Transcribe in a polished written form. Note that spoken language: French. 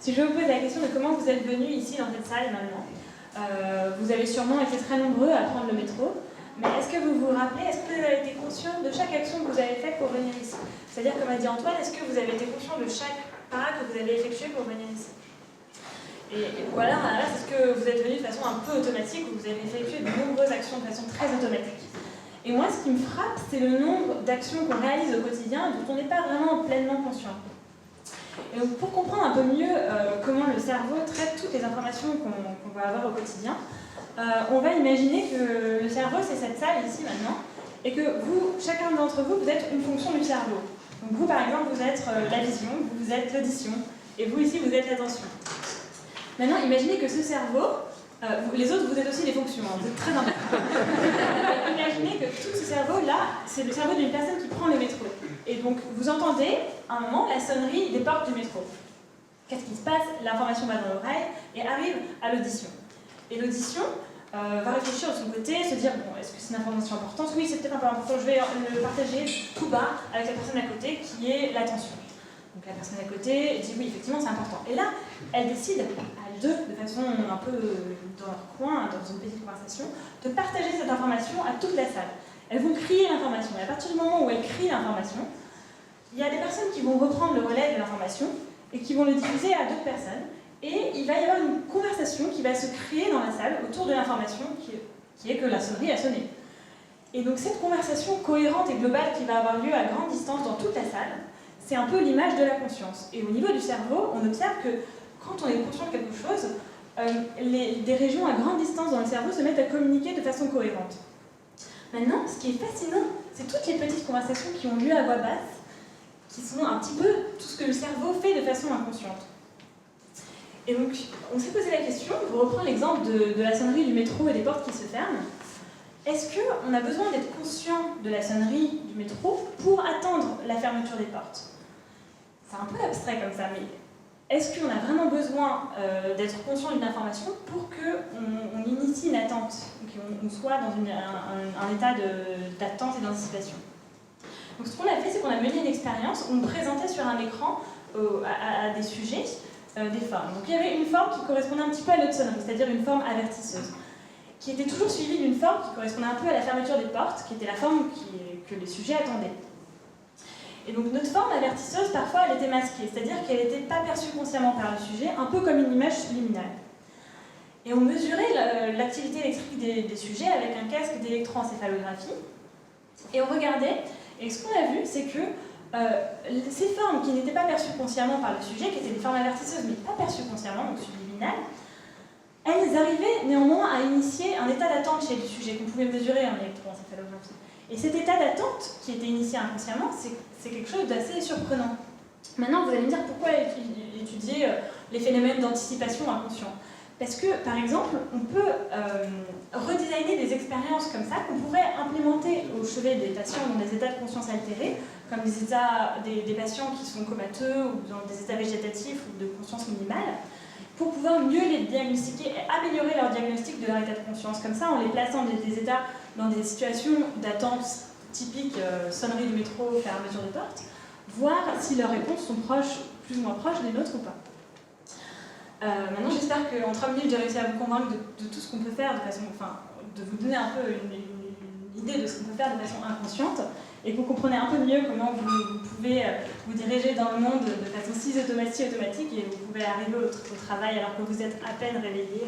Si je vous pose la question de comment vous êtes venus ici dans cette salle maintenant, vous avez sûrement été très nombreux à prendre le métro, mais est-ce que vous vous rappelez, est-ce que vous avez été conscient de chaque action que vous avez faite pour venir ici? C'est-à-dire, comme a dit Antoine, est-ce que vous avez été conscient de chaque pas que vous avez effectué pour venir ici? Ou alors, à l'inverse, est-ce que vous êtes venu de façon un peu automatique ou vous avez effectué de nombreuses actions de façon très automatique? Et moi, ce qui me frappe, c'est le nombre d'actions qu'on réalise au quotidien dont on n'est pas vraiment pleinement conscient. Et donc, pour comprendre un peu mieux comment le cerveau traite toutes les informations qu'on va avoir au quotidien, on va imaginer que le cerveau, c'est cette salle ici maintenant, et que vous, chacun d'entre vous, vous êtes une fonction du cerveau. Donc vous, par exemple, vous êtes la vision, vous êtes l'audition, et vous ici, vous êtes l'attention. Maintenant, imaginez que ce cerveau, les autres, vous êtes aussi des fonctions, hein, vous êtes très importants. Imaginez que tout ce cerveau-là, c'est le cerveau d'une personne qui prend le métro. Et donc, vous entendez, à un moment, la sonnerie des portes du métro. Qu'est-ce qui se passe? L'information va dans l'oreille et arrive à l'audition. Et l'audition va réfléchir de son côté, se dire, bon, est-ce que c'est une information importante? Oui, c'est peut-être un peu important, je vais le partager tout bas avec la personne à côté, qui est l'attention. Donc la personne à côté dit, oui, effectivement, c'est important. Et là, elle décide, à deux, de façon un peu dans leur coin, dans une petite conversation, de partager cette information à toute la salle. Elles vont crier l'information. Et à partir du moment où elles crient l'information, il y a des personnes qui vont reprendre le relais de l'information et qui vont le diffuser à d'autres personnes. Et il va y avoir une conversation qui va se créer dans la salle autour de l'information qui est que la sonnerie a sonné. Et donc cette conversation cohérente et globale qui va avoir lieu à grande distance dans toute la salle, c'est un peu l'image de la conscience. Et au niveau du cerveau, on observe que quand on est conscient de quelque chose, des régions à grande distance dans le cerveau se mettent à communiquer de façon cohérente. Maintenant, ce qui est fascinant, c'est toutes les petites conversations qui ont lieu à voix basse, qui sont un petit peu tout ce que le cerveau fait de façon inconsciente. Et donc, on s'est posé la question, pour reprendre l'exemple de la sonnerie du métro et des portes qui se ferment, est-ce qu'on a besoin d'être conscient de la sonnerie du métro pour attendre la fermeture des portes? C'est un peu abstrait comme ça, mais est-ce qu'on a vraiment besoin d'être conscient d'une information pour qu'on initie une attente, qu'on soit dans un état d'attente et d'anticipation? Donc ce qu'on a fait, c'est qu'on a mené une expérience où on présentait sur un écran à des sujets des formes. Donc il y avait une forme qui correspondait un petit peu à notre sonnerie, c'est-à-dire une forme avertisseuse, qui était toujours suivie d'une forme qui correspondait un peu à la fermeture des portes, qui était la forme que les sujets attendaient. Et donc notre forme avertisseuse, parfois, elle était masquée, c'est-à-dire qu'elle n'était pas perçue consciemment par le sujet, un peu comme une image subliminale. Et on mesurait l'activité électrique des sujets avec un casque d'électroencéphalographie, et on regardait, et ce qu'on a vu, c'est que ces formes qui n'étaient pas perçues consciemment par le sujet, qui étaient des formes avertisseuses mais pas perçues consciemment, donc subliminales, elles arrivaient néanmoins à initier un état d'attente chez le sujet qu'on pouvait mesurer en électroencéphalographie. Et cet état d'attente qui était initié inconsciemment, c'est quelque chose d'assez surprenant. Maintenant, vous allez me dire pourquoi étudier les phénomènes d'anticipation inconscient. Parce que, par exemple, on peut redesigner des expériences comme ça qu'on pourrait implémenter au chevet des patients dans des états de conscience altérés, comme des patients qui sont comateux ou dans des états végétatifs ou de conscience minimale, pour pouvoir mieux les diagnostiquer et améliorer leur diagnostic de leur état de conscience. Comme ça, en les plaçant dans des états, dans des situations d'attente typiques, sonnerie du métro, fermeture de porte, voir si leurs réponses sont plus ou moins proches des nôtres ou pas. Maintenant, j'espère qu'en 3 minutes, j'ai réussi à vous convaincre de tout ce qu'on peut faire, de vous donner un peu une idée de ce qu'on peut faire de façon inconsciente, et que vous comprenez un peu mieux comment vous pouvez vous diriger dans le monde de façon si automatique, et vous pouvez arriver au travail alors que vous êtes à peine réveillé.